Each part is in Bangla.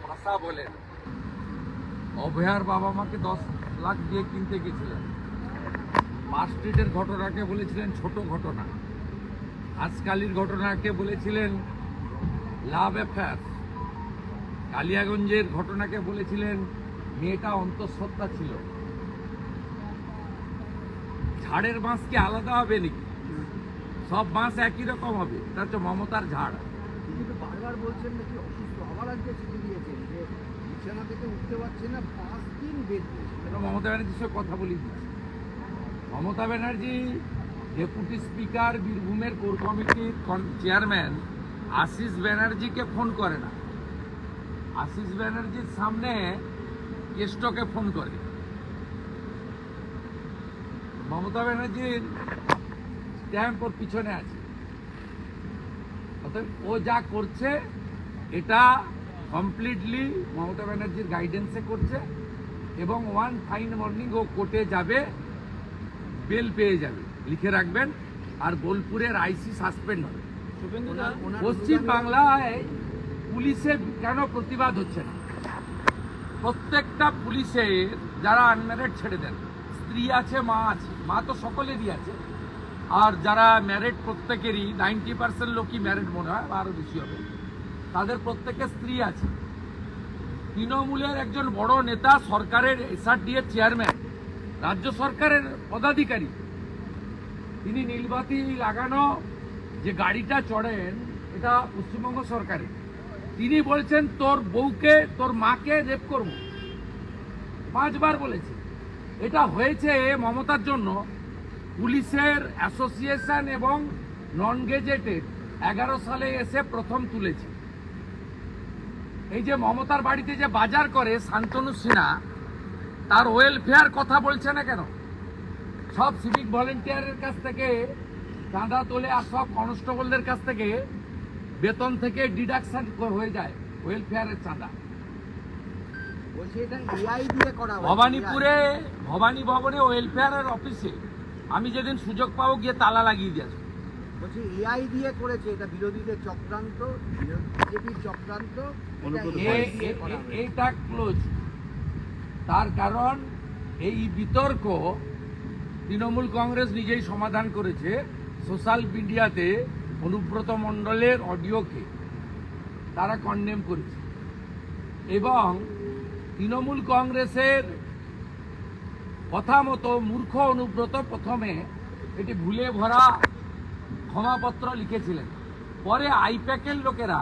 ভাষা বলেন। অভয়ার বাবা মাকে 10 লাখ দিয়ে কিনতে গেছিলেন। মার্কস্ট্রিটের ঘটনাকে বলেছিলেন ছোট ঘটনা, আজকালির ঘটনাকে বলেছিলেন লাভ অ্যাফেয়ার, কালিয়াগঞ্জের ঘটনাকে বলেছিলেন মেয়েটা অন্তঃসত্ত্বা ছিল। ঝাড়ের বাঁশ কি আলাদা হবে নাকি? সব বাঁশ একই রকম হবে? এটা হচ্ছে মমতার ঝাড়। কিন্তু বারবার বলছেন নাকি অসুস্থ, আবার আজকে চিঠি দিয়েছেন যে বিছানা থেকে উঠতে পারছে না, 5 দিন বেড রেস্ট। এটা মমতা ব্যানার্জির সঙ্গে কথা বলি দিচ্ছি। মমতা ব্যানার্জি ডেপুটি স্পিকার, বীরভূমের কোর কমিটির চেয়ারম্যান আশিস ব্যানার্জিকে ফোন করে না, আশিস ব্যানার্জির সামনে কেষ্টকে ফোন করে। মমতা ব্যানার্জির স্ট্যাম্প ওর পিছনে আছে। অতএব ও যা করছে এটা কমপ্লিটলি মমতা ব্যানার্জির গাইডেন্সে করছে এবং ওয়ান ফাইন মর্নিং ও কোর্টে যাবে, বেল পেয়ে যাবে, লিখে রাখবেন। আর বোলপুরের আইসি সাসপেন্ড হবে। পশ্চিম বাংলায় পুলিশের কেন প্রতিবাদ হচ্ছে না? প্রত্যেকটা পুলিশের যারা আনম্যারিড ছেড়ে দেন, স্ত্রী আছে, মা আছে, মা তো সকলেরই আছে, আর যারা ম্যারিড প্রত্যেকেরই 90% লোকই ম্যারিড মনে হয়, বা আরও বেশি হবে, তাদের প্রত্যেকের স্ত্রী আছে। তৃণমূলের একজন বড় নেতা, সরকারের এসআরডি এর চেয়ারম্যান, রাজ্য সরকারের পদাধিকারী, তিনি নীলবাতি লাগানো যে গাড়িটা চড়েন এটা পশ্চিমবঙ্গ সরকারের, তিনি বলছেন তোর বউকে, তোর মাকে রেপ করব, 5 বার বলেছে। এটা হয়েছে মমতার জন্য। পুলিশের অ্যাসোসিয়েশন এবং নন গেজেটেড 11 সালে এসে প্রথম তুলেছে। এই যে মমতার বাড়িতে যে বাজার করে শান্তনু সিনহা, তার ওয়েলফেয়ার কথা বলছে না কেন? সব সিভিক ভলেন্টিয়ারের কাছ থেকে চাঁদা তোলে, আর সব কনস্টেবলদের কাছ থেকে বেতন থেকে ডিডাকশন হয়ে যায় ওয়েলফেয়ারের চাঁদা। বলছে এটা এআই দিয়ে করা হয়। ভবানীপুরে ভবানী ভবনে ওয়েলফেয়ারের অফিসে আমি যেদিন সুযোগ পাবো গিয়ে তালা লাগিয়ে দিয়ে আসবো। বলছে এআই দিয়ে করেছে, এটা বিরোধীদের চক্রান্ত, বিজেপির চক্রান্ত, এটা AI দিয়ে করা হয়েছে। এইটা ক্লোজ। তার কারণ এই বিতর্ক তৃণমূল কংগ্রেস নিজেই সমাধান করেছে। সোশ্যাল মিডিয়াতে অনুব্রত মণ্ডলের অডিওকে তারা কন্ডেম করেছে এবং তৃণমূল কংগ্রেসের কথা মতো মূর্খ অনুব্রত প্রথমে এটি ভুলে ভরা ক্ষমাপত্র লিখেছিলেন। পরে আইপ্যাকের লোকেরা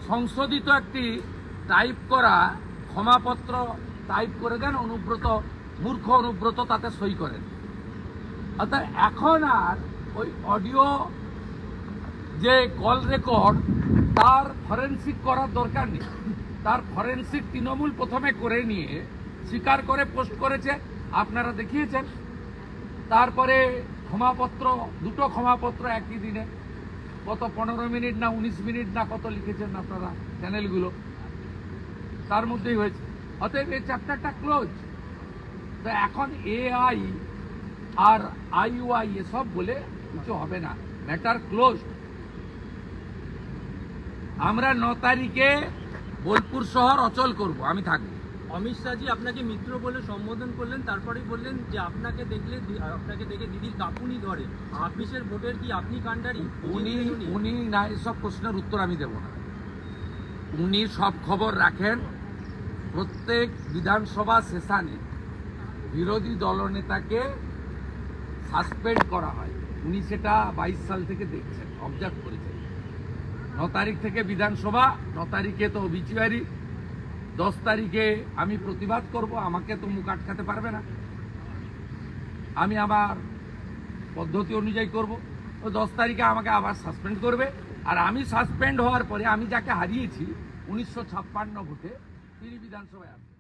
সংশোধিত একটি টাইপ করা ক্ষমাপত্র টাইপ করে দেন, অনুব্রত, মূর্খ অনুব্রত তাতে সই করেন। অর্থাৎ এখন আর ওই অডিও যে কল রেকর্ড তার ফরেনসিক করার দরকার নেই। তার ফরেনসিক তৃণমূল প্রথমে করে নিয়ে স্বীকার করে পোস্ট করেছে, আপনারা দেখিয়েছেন। তারপরে ক্ষমাপত্র, 2টো ক্ষমাপত্র একই দিনে, কত 15 মিনিট না 19 মিনিট না কত লিখেছেন আপনারা চ্যানেলগুলো, তার মধ্যেই হয়েছে। অতএব এই চ্যাপ্টারটা ক্লোজ। তো এখন এআই আর আইওআই এসব বলে কিছু হবে না, ম্যাটার ক্লোজ। আমরা 9 তারিখে বোলপুর শহর অচল করব, আমি থাকবো। অমিত শাহজি আপনাকে মিত্র বলে সম্বোধন করলেন, তারপরেই বললেন যে আপনাকে দেখে দিদির কাঁপুনি ধরে। 26-এর ভোটের কি আপনি কাণ্ডারি? উনি না, এসব প্রশ্নের উত্তর আমি দেব না। উনি সব খবর রাখেন। প্রত্যেক বিধানসভা সেশনে বিরোধী দলনেতাকে সাসপেন্ড করা হয়, উনি সেটা 22 সাল থেকে দেখছেন, অবজার্ভ করেছেন। 9 তারিখ থেকে বিধানসভা, 9 তারিখে তো বিচিবাড়ি, 10 তারিখে আমি প্রতিবাদ করব। আমাকে তো মুখ আটকাতে পারবে না, আমি আমার পদ্ধতি অনুযায়ী করব। তো 10 তারিখে আমাকে আবার সাসপেন্ড করবে। আর আমি সাসপেন্ড হওয়ার পরে আমি যাকে হারিয়েছি 1956 ভোটে, তিনি বিধানসভায় আসবেন।